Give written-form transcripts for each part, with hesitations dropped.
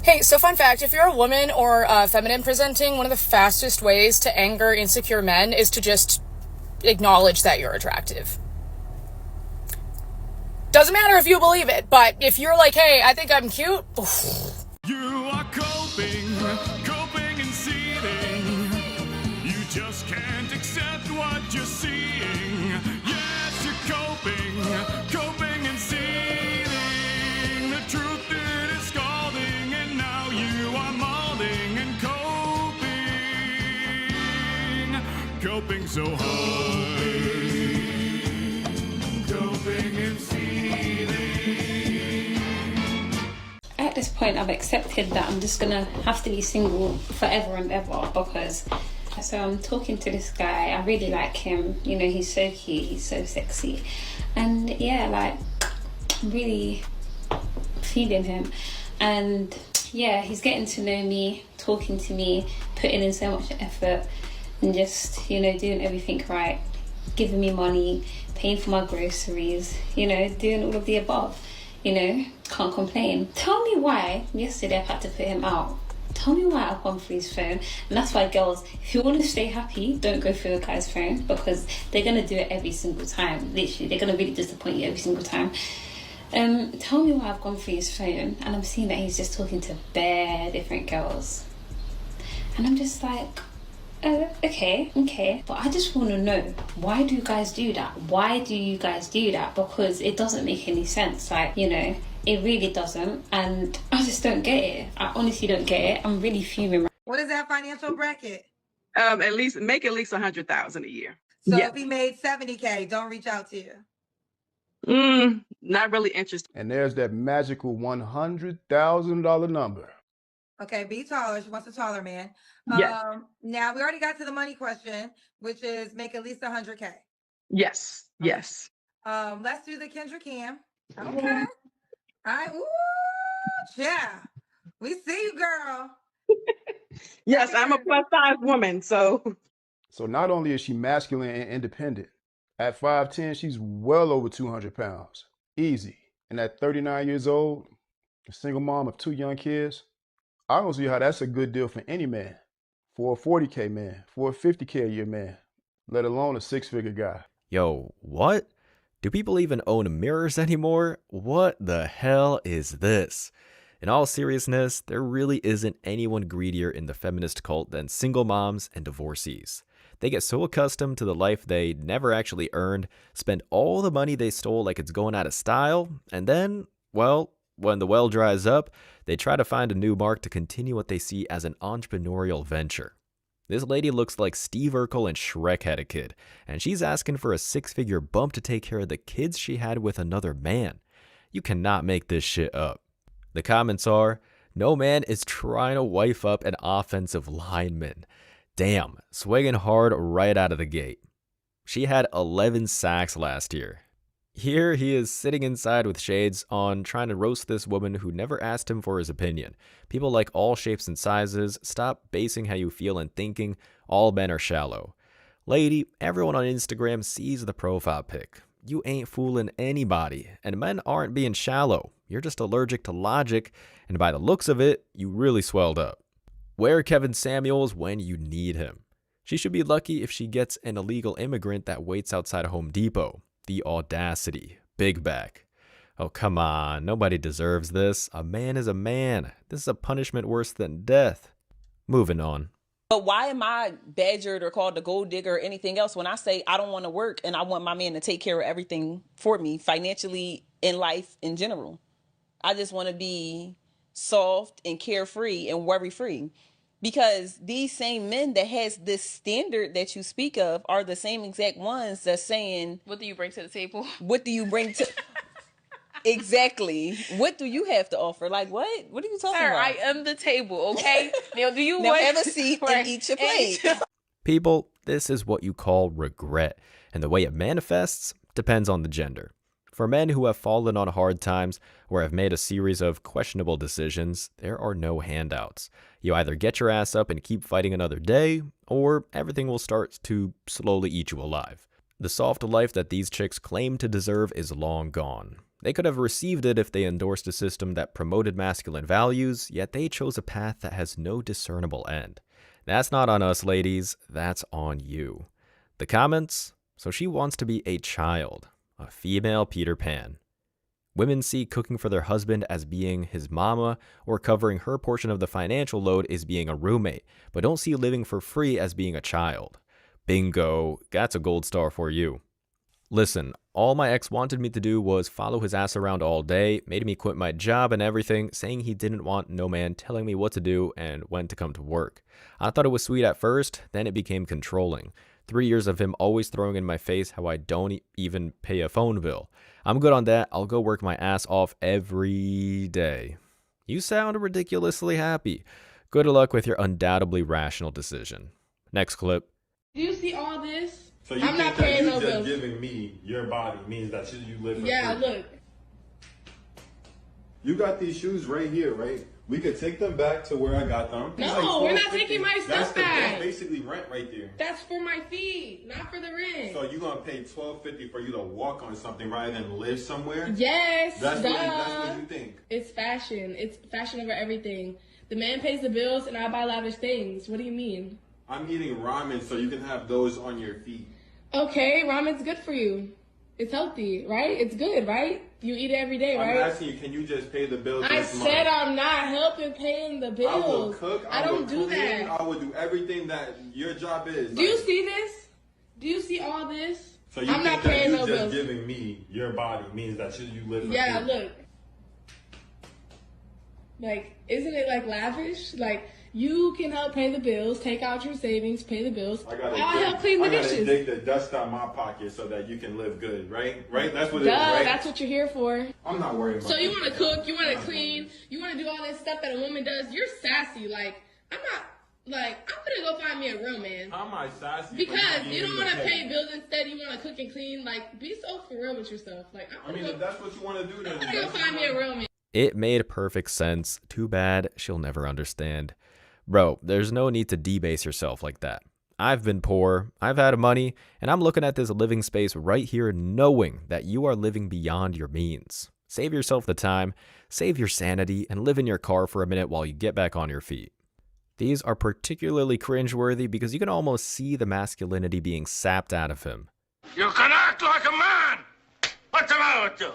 Hey, so fun fact, if you're a woman or feminine presenting, one of the fastest ways to anger insecure men is to just acknowledge that you're attractive. Doesn't matter if you believe it, but if you're like, hey, I think I'm cute, oof. You are coping and seething. You just can't accept what you're seeing. Yes, you're coping and seething. The truth it is scalding, and now you are molding and coping so hard. Coping and seething. At this point, I've accepted that I'm just gonna have to be single forever and ever, because so I'm talking to this guy. I really like him. You know, he's so cute, he's so sexy, and yeah, like I'm really feeling him. And yeah, he's getting to know me, talking to me, putting in so much effort, and just, you know, doing everything right, giving me money, paying for my groceries, you know, doing all of the above. You know, can't complain. Tell me why yesterday I've had to put him out. Tell me why I've gone through his phone. And that's why, girls, if you want to stay happy, don't go through a guy's phone, because they're going to do it every single time. Literally, they're going to really disappoint you every single time. Tell me why I've gone through his phone and I'm seeing that he's just talking to bare different girls. And I'm just like, okay. But I just want to know, why do you guys do that? Why do you guys do that? Because it doesn't make any sense. Like, you know, it really doesn't. And I just don't get it. I honestly don't get it. I'm really fuming. What is that financial bracket? At least make at least 100,000 a year. So Yeah. if he made 70K, don't reach out to you. Not really interested. And there's that magical $100,000 number. Okay, be taller. She wants a taller man. Yes. Now we already got to the money question, which is make at least 100K. Yes. Yes. Let's do the Kendra Cam. Okay. All right. Ooh, yeah. We see you, girl. Yes, I'm a plus size woman, so. So not only is she masculine and independent, at 5'10", she's well over 200 pounds. Easy. And at 39 years old, a single mom of 2 young kids, I don't see how that's a good deal for any man. For a 40K man, for a 50K a year man, let alone a 6-figure guy. Yo, what? Do people even own mirrors anymore? What the hell is this? In all seriousness, there really isn't anyone greedier in the feminist cult than single moms and divorcees. They get so accustomed to the life they never actually earned, spend all the money they stole like it's going out of style, and then, well, when the well dries up, they try to find a new mark to continue what they see as an entrepreneurial venture. This lady looks like Steve Urkel and Shrek had a kid, and she's asking for a 6-figure bump to take care of the kids she had with another man. You cannot make this shit up. The comments are, no man is trying to wife up an offensive lineman. Damn, swinging hard right out of the gate. She had 11 sacks last year. Here he is sitting inside with shades on, trying to roast this woman who never asked him for his opinion. People like all shapes and sizes. Stop basing how you feel and thinking all men are shallow. Lady, everyone on Instagram sees the profile pic. You ain't fooling anybody, and men aren't being shallow. You're just allergic to logic, and by the looks of it, you really swelled up. Where Kevin Samuels when you need him? She should be lucky if she gets an illegal immigrant that waits outside Home Depot. The audacity. Big back. Oh, come on. Nobody deserves this. A man is a man. This is a punishment worse than death. Moving on. But why am I badgered or called a gold digger or anything else when I say I don't want to work and I want my man to take care of everything for me financially, in life in general? I just want to be soft and carefree and worry-free. Because these same men that has this standard that you speak of are the same exact ones that's saying, what do you bring to the table? What do you bring to... Exactly. What do you have to offer? Like, what? What are you talking about? I am the table, okay? Now, do you now want... have a seat and eat your plate. People, this is what you call regret, and the way it manifests depends on the gender. For men who have fallen on hard times or have made a series of questionable decisions, there are no handouts. You either get your ass up and keep fighting another day, or everything will start to slowly eat you alive. The soft life that these chicks claim to deserve is long gone. They could have received it if they endorsed a system that promoted masculine values, yet they chose a path that has no discernible end. That's not on us, ladies. That's on you. The comments? So she wants to be a child, a female Peter Pan. Women see cooking for their husband as being his mama, or covering her portion of the financial load as being a roommate, but don't see living for free as being a child. Bingo, that's a gold star for you. Listen, all my ex wanted me to do was follow his ass around all day, made me quit my job and everything, saying he didn't want no man telling me what to do and when to come to work. I thought it was sweet at first, then it became controlling. 3 years of him always throwing in my face how I don't even pay a phone bill. I'm good on that. I'll go work my ass off every day. You sound ridiculously happy. Good luck with your undoubtedly rational decision. Next clip. Do you see all this? So you I'm think not that paying you no just bills. giving me your body means that you live for Yeah, free? look. You got these shoes right here, right? We could take them back to where I got them. It's No, we're not $12.50. taking my That's stuff back. That's basically rent right there. That's for my feed, not for the rent. So you gonna pay $12.50 for you to walk on something rather than live somewhere? Yes, That's duh. what you think. It's fashion. It's fashion over everything. The man pays the bills and I buy lavish things. What do you mean? I'm eating ramen so you can have those on your feet. Okay, ramen's good for you. It's healthy, right? It's good, right? You eat it every day, right? I'm asking you, can you just pay the bills I this said month? I'm not helping paying the bills. I will cook. I will don't do clean, that. I will do everything that your job is. Do you see this? Do you see all this? So you I'm think not that paying you no just bills. giving me your body means that you live for Yeah, free? look. Like, isn't it like lavish? Like, you can help pay the bills, take out your savings, pay the bills. I'll help clean the I gotta dishes. dig the dust out my pocket so that you can live good, right? Right? That's what it Duh, is, right? that's what you're here for. I'm not worried about So you this. want to cook, you want to clean, you want to do all this stuff that a woman does. You're sassy. Like, I'm gonna go find me a real man. How am I sassy? Because for you don't eating want to the pay cake? bills instead, you want to cook and clean. Like, be so for real with yourself. Like, I mean, if that's what you want to do, then I'm gonna go that's find me a real man. It made perfect sense. Too bad she'll never understand. Bro, there's no need to debase yourself like that. I've been poor, I've had money, and I'm looking at this living space right here knowing that you are living beyond your means. Save yourself the time, save your sanity, and live in your car for a minute while you get back on your feet. These are particularly cringeworthy because you can almost see the masculinity being sapped out of him. You can act like a man! What's the matter with you?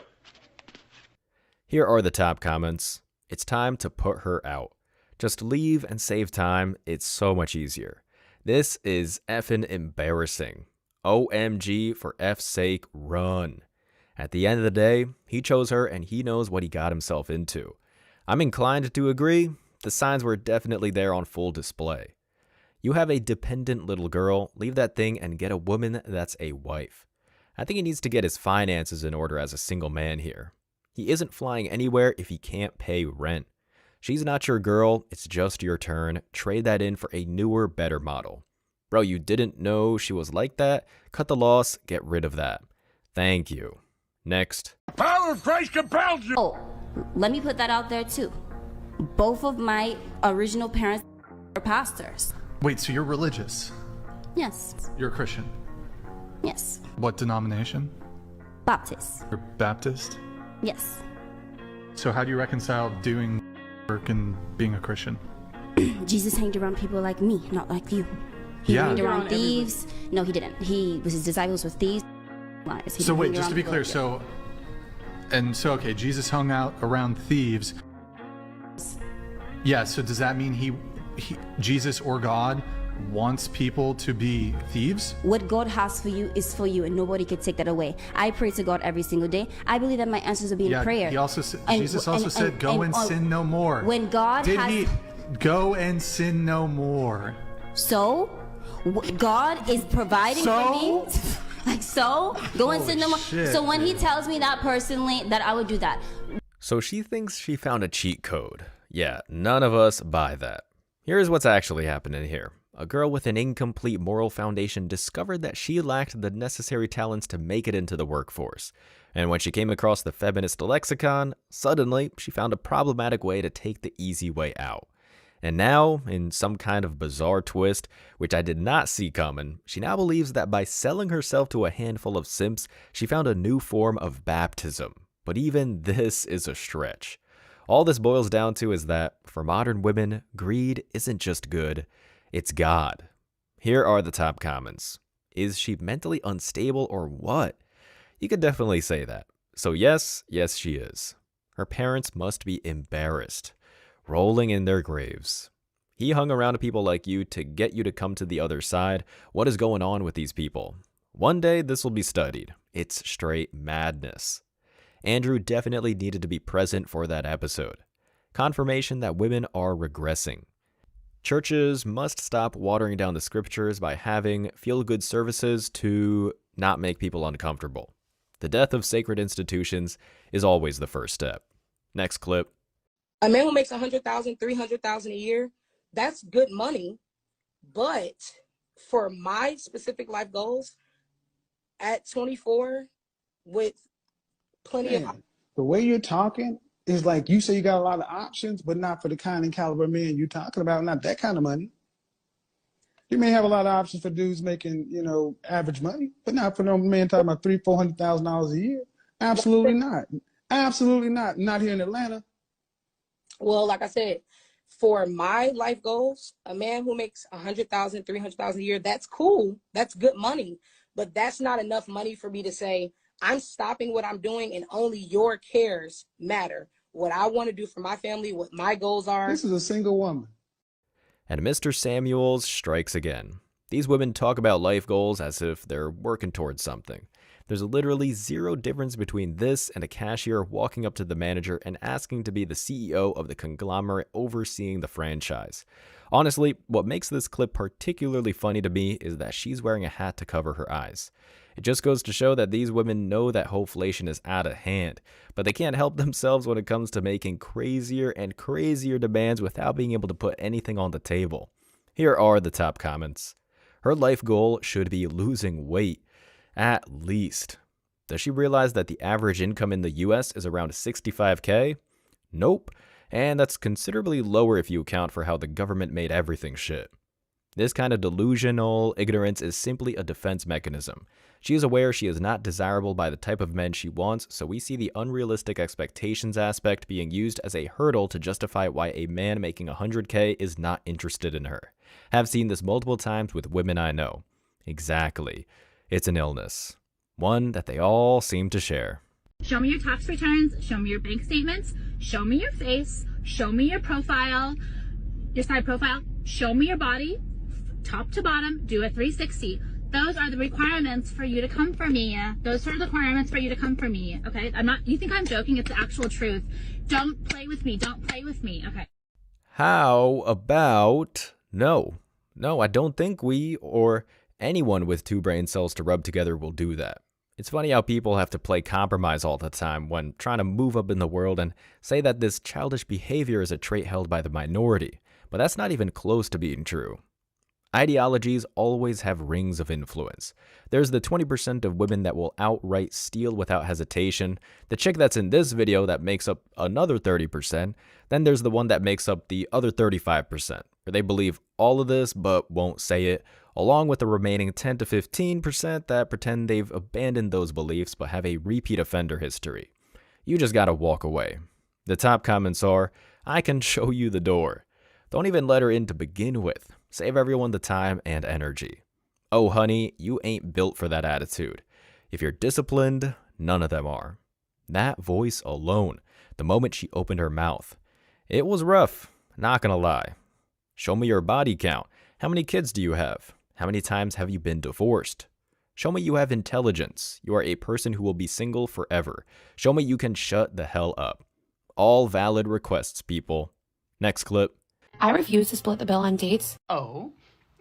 Here are the top comments. It's time to put her out. Just leave and save time. It's so much easier. This is effing embarrassing. OMG, for F's sake, run. At the end of the day, he chose her and he knows what he got himself into. I'm inclined to agree. The signs were definitely there on full display. You have a dependent little girl, leave that thing and get a woman that's a wife. I think he needs to get his finances in order as a single man here. He isn't flying anywhere if he can't pay rent. She's not your girl, it's just your turn. Trade that in for a newer, better model. Bro, you didn't know she was like that? Cut the loss, get rid of that. Thank you. Next. Power of Christ compels you! Oh, let me put that out there too. Both of my original parents are pastors. Wait, so you're religious? Yes. You're a Christian? Yes. What denomination? Baptist. You're Baptist? Yes. So how do you reconcile doing work and being a Christian? Jesus hanged around people like me, not like you. He Yeah. hanged around thieves. No, he didn't. His disciples were thieves. Liars. He So didn't wait, hang just around to be people clear, like you. okay, Jesus hung out around thieves. Yeah, so does that mean Jesus or God wants people to be thieves? What God has for you is for you, and nobody can take that away. I pray to God every single day. I believe that my answers will be in prayer. Jesus also said, "Go and sin no more." When God Did has, he go and sin no more? So God is providing for me. Like, so go and sin no more. shit, So when he dude. tells me that personally, that I would do that. So she thinks she found a cheat code. Yeah, none of us buy that. Here's what's actually happening here. A girl with an incomplete moral foundation discovered that she lacked the necessary talents to make it into the workforce. And when she came across the feminist lexicon, suddenly she found a problematic way to take the easy way out. And now, in some kind of bizarre twist, which I did not see coming, she now believes that by selling herself to a handful of simps, she found a new form of baptism. But even this is a stretch. All this boils down to is that, for modern women, greed isn't just good, it's God. Here are the top comments. Is she mentally unstable or what? You could definitely say that. So yes, she is. Her parents must be embarrassed, rolling in their graves. He hung around people like you to get you to come to the other side. What is going on with these people? One day this will be studied. It's straight madness. Andrew definitely needed to be present for that episode. Confirmation that women are regressing. Churches must stop watering down the scriptures by having feel-good services to not make people uncomfortable. The death of sacred institutions is always the first step. Next clip. A man who makes $100,000, $300,000 a year, that's good money. But for my specific life goals, at 24, with plenty of... The way you're talking is like you say you got a lot of options, but not for the kind and caliber men you're talking about, not that kind of money. You may have a lot of options for dudes making, average money, but not for no man talking about $300,000-$400,000 a year. Absolutely not. Absolutely not. Not here in Atlanta. Well, like I said, for my life goals, a man who makes $100,000, $300,000 a year, that's cool. That's good money. But that's not enough money for me to say, I'm stopping what I'm doing and only your cares matter. What I want to do for my family, what my goals are. This is a single woman. And Mr. Samuels strikes again. These women talk about life goals as if they're working towards something. There's literally zero difference between this and a cashier walking up to the manager and asking to be the CEO of the conglomerate overseeing the franchise. Honestly, what makes this clip particularly funny to me is that she's wearing a hat to cover her eyes. It just goes to show that these women know that hoflation is out of hand, but they can't help themselves when it comes to making crazier and crazier demands without being able to put anything on the table. Here are the top comments. Her life goal should be losing weight, at least. Does she realize that the average income in the US is around $65K? Nope, and that's considerably lower if you account for how the government made everything shit. This kind of delusional ignorance is simply a defense mechanism. She is aware she is not desirable by the type of men she wants, so we see the unrealistic expectations aspect being used as a hurdle to justify why a man making $100K is not interested in her. Have seen this multiple times with women I know. Exactly. It's an illness. One that they all seem to share. Show me your tax returns, show me your bank statements, show me your face, show me your profile, your side profile, show me your body, top to bottom, do a 360. Those are the requirements for you to come for me. Those are the requirements for you to come for me, okay? You think I'm joking? It's the actual truth. Don't play with me. Don't play with me, okay? How about no? No, I don't think we or anyone with two brain cells to rub together will do that. It's funny how people have to play compromise all the time when trying to move up in the world and say that this childish behavior is a trait held by the minority, but that's not even close to being true. Ideologies always have rings of influence. There's the 20% of women that will outright steal without hesitation, the chick that's in this video that makes up another 30%, then there's the one that makes up the other 35%, where they believe all of this but won't say it, along with the remaining 10 to 15% that pretend they've abandoned those beliefs but have a repeat offender history. You just gotta walk away. The top comments are, I can show you the door. Don't even let her in to begin with. Save everyone the time and energy. Oh honey, you ain't built for that attitude. If you're disciplined, none of them are. That voice alone, the moment she opened her mouth. It was rough, not gonna lie. Show me your body count. How many kids do you have? How many times have you been divorced? Show me you have intelligence. You are a person who will be single forever. Show me you can shut the hell up. All valid requests, people. Next clip. I refuse to split the bill on dates. Oh?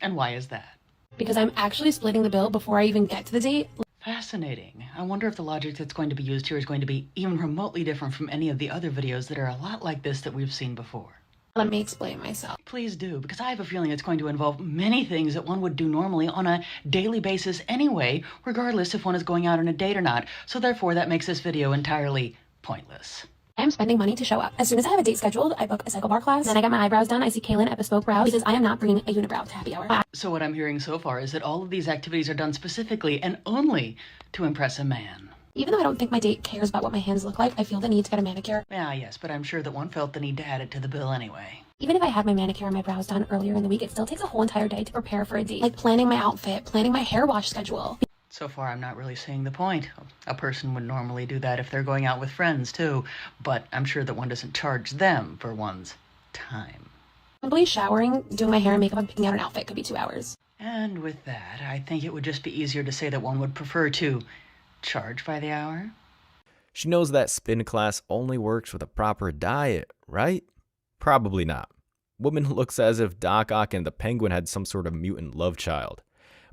And why is that? Because I'm actually splitting the bill before I even get to the date. Fascinating. I wonder if the logic that's going to be used here is going to be even remotely different from any of the other videos that are a lot like this that we've seen before. Let me explain myself. Please do, because I have a feeling it's going to involve many things that one would do normally on a daily basis anyway, regardless if one is going out on a date or not. So therefore, that makes this video entirely pointless. I'm spending money to show up. As soon as I have a date scheduled, I book a cycle bar class. Then I get my eyebrows done. I see Kaylin at Bespoke Brows because I am not bringing a unibrow to happy hour. So what I'm hearing so far is that all of these activities are done specifically and only to impress a man. Even though I don't think my date cares about what my hands look like, I feel the need to get a manicure. Yeah, yes, but I'm sure that one felt the need to add it to the bill anyway. Even if I had my manicure and my brows done earlier in the week, it still takes a whole entire day to prepare for a date. Like planning my outfit, planning my hair wash schedule. So far, I'm not really seeing the point. A person would normally do that if they're going out with friends, too. But I'm sure that one doesn't charge them for one's time. Simply showering, doing my hair and makeup, and picking out an outfit could be 2 hours. And with that, I think it would just be easier to say that one would prefer to charge by the hour. She knows that spin class only works with a proper diet, right? Probably not. Woman looks as if Doc Ock and the Penguin had some sort of mutant love child.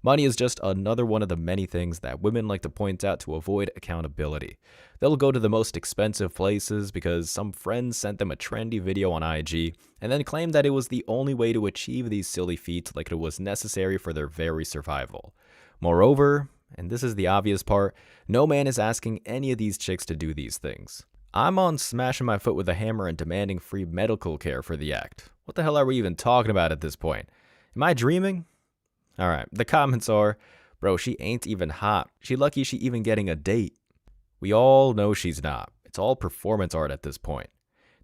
Money is just another one of the many things that women like to point out to avoid accountability. They'll go to the most expensive places because some friends sent them a trendy video on IG and then claim that it was the only way to achieve these silly feats, like it was necessary for their very survival. Moreover, and this is the obvious part, no man is asking any of these chicks to do these things. I'm on smashing my foot with a hammer and demanding free medical care for the act. What the hell are we even talking about at this point? Am I dreaming? Alright, the comments are, bro, she ain't even hot. She lucky she even getting a date. We all know she's not. It's all performance art at this point.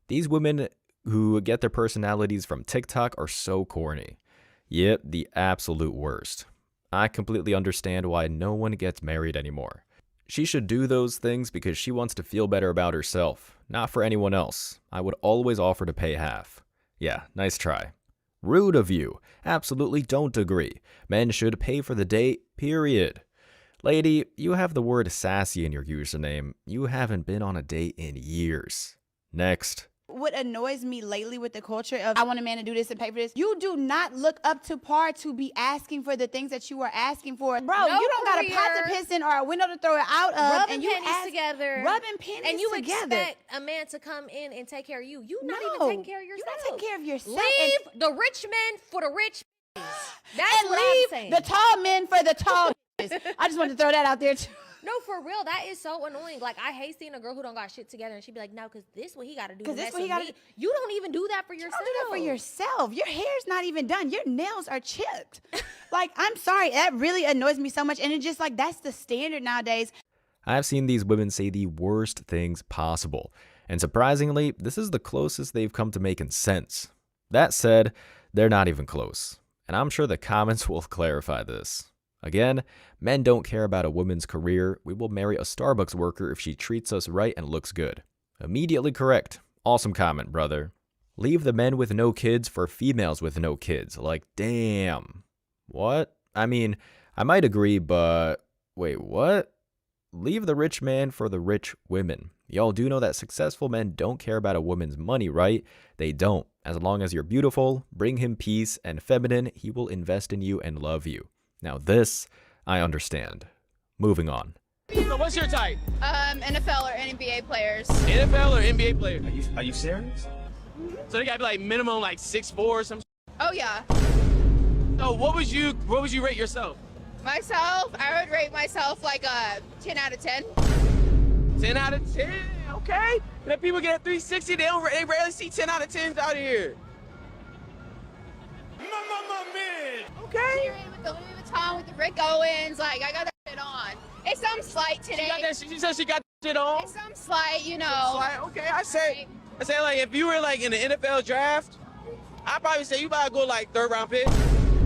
These women who get their personalities from TikTok are so corny. Yep, the absolute worst. I completely understand why no one gets married anymore. She should do those things because she wants to feel better about herself, not for anyone else. I would always offer to pay half. Yeah, nice try. Rude of you. Absolutely don't agree. Men should pay for the date, period. Lady, you have the word sassy in your username. You haven't been on a date in years. Next. What annoys me lately with the culture of I want a man to do this and pay for this, you do not look up to par to be asking for the things that you are asking for. Bro, No you don't got a pot career. to piss in or a window to throw it out of. Rubbing and you panties ask, together. Rubbing panties and you together. expect a man to come in and take care of you. You not No, even taking care of yourself. You're not taking care of yourself. Leave the rich men for the rich. That's and what leave I'm saying. the tall men for the tall. I just wanted to throw that out there too. No, for real, that is so annoying. Like, I hate seeing a girl who don't got shit together and she'd be like, no, because this what he got to do. 'Cause to this mess what he with gotta me. do. You don't even do that for You yourself. don't do that for yourself. Your hair's not even done. Your nails are chipped. Like, I'm sorry. That really annoys me so much. And it's just like, that's the standard nowadays. I've seen these women say the worst things possible. And surprisingly, this is the closest they've come to making sense. That said, they're not even close. And I'm sure the comments will clarify this. Again, men don't care about a woman's career. We will marry a Starbucks worker if she treats us right and looks good. Immediately correct. Awesome comment, brother. Leave the men with no kids for females with no kids. Like, damn. What? I mean, I might agree, but wait, what? Leave the rich man for the rich women. Y'all do know that successful men don't care about a woman's money, right? They don't. As long as you're beautiful, bring him peace, and feminine, he will invest in you and love you. Now this, I understand. Moving on. So what's your type? NFL or NBA players. NFL or NBA player? Are you serious? So they gotta be like minimum like 6'4" or something. Oh yeah. So what would you rate yourself? Myself, I would rate myself like a 10 out of 10. 10 out of 10. Okay. And then people get a 360. They rarely see 10 out of 10s out here. Okay. With the Louis Vuitton, with the Rick Owens, like I got that shit on. It's some slight today. She said she got that shit on. It's some slight, you know. Okay, I say like if you were like in the NFL draft, I'd probably say you about to go like 3rd round pick.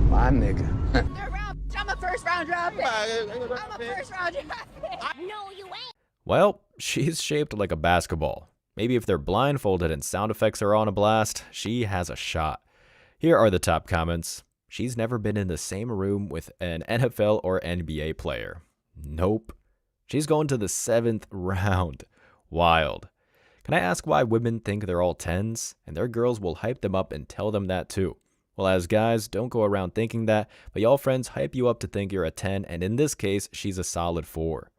My nigga. 3rd round. I'm a 1st round draft pick. I'm a 1st round draft pick. No, you ain't. Well, she's shaped like a basketball. Maybe if they're blindfolded and sound effects are on a blast, she has a shot. Here are the top comments. She's never been in the same room with an NFL or NBA player. Nope. She's going to the 7th round. Wild. Can I ask why women think they're all 10s? And their girls will hype them up and tell them that too. Well, as guys, don't go around thinking that, but y'all friends hype you up to think you're a 10, and in this case, she's a solid 4.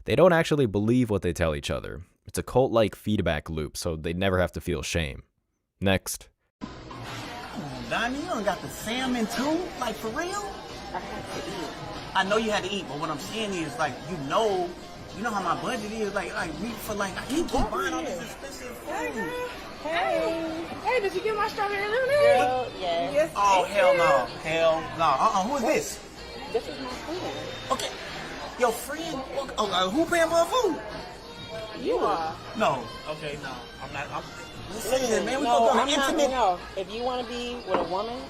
They don't actually believe what they tell each other. It's a cult-like feedback loop, so they never have to feel shame. Next. Donnie, you don't got the salmon too? Like, for real? I had to eat. I know you had to eat, but what I'm saying is, like, you know how my budget is. Like me for like, I can't keep buying all this expensive food. Hey, did you get my strawberry lemonade? Yes. Oh, hell no. Hell no. Who is this? This is my friend. Okay. Your friend? Who paying for food? You are. No. Okay, no. I'm not. Listen, man, we no, go I'm not, intimate. no. If you want to be with a woman,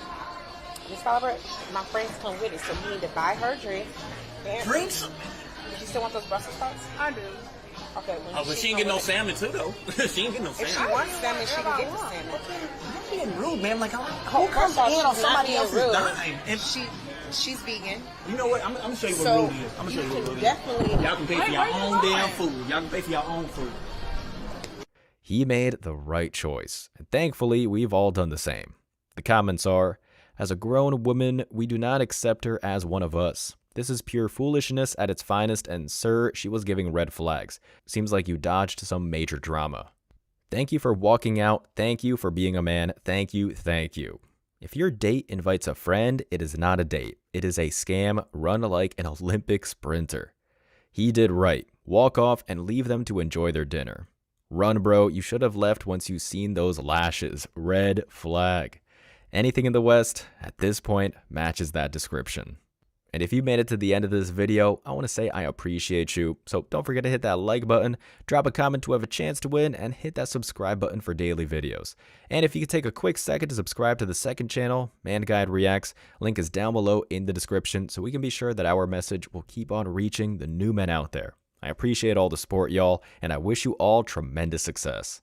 Miss Oliver, my friends come with it, so you need to buy her drink. Drinks? Do you still want those Brussels sprouts? I do. Okay. But she ain't get no salmon too, though. She ain't get no salmon. If she wants salmon, she can get the salmon. You're being rude, man. Like, who comes in on somebody else's dime? And She's vegan. You know what? I'm gonna show you what rude is. I'm gonna show you what rude is. Definitely. Y'all can pay for your own damn food. Y'all can pay for your own food. He made the right choice, and thankfully, we've all done the same. The comments are, as a grown woman, we do not accept her as one of us. This is pure foolishness at its finest, and sir, she was giving red flags. Seems like you dodged some major drama. Thank you for walking out. Thank you for being a man. Thank you, thank you. If your date invites a friend, it is not a date. It is a scam run like an Olympic sprinter. He did right. Walk off and leave them to enjoy their dinner. Run, bro. You should have left once you seen those lashes. Red flag. Anything in the West, at this point, matches that description. And if you made it to the end of this video, I want to say I appreciate you. So don't forget to hit that like button, drop a comment to have a chance to win, and hit that subscribe button for daily videos. And if you could take a quick second to subscribe to the second channel, Man Guide Reacts, link is down below in the description so we can be sure that our message will keep on reaching the new men out there. I appreciate all the support, y'all, and I wish you all tremendous success.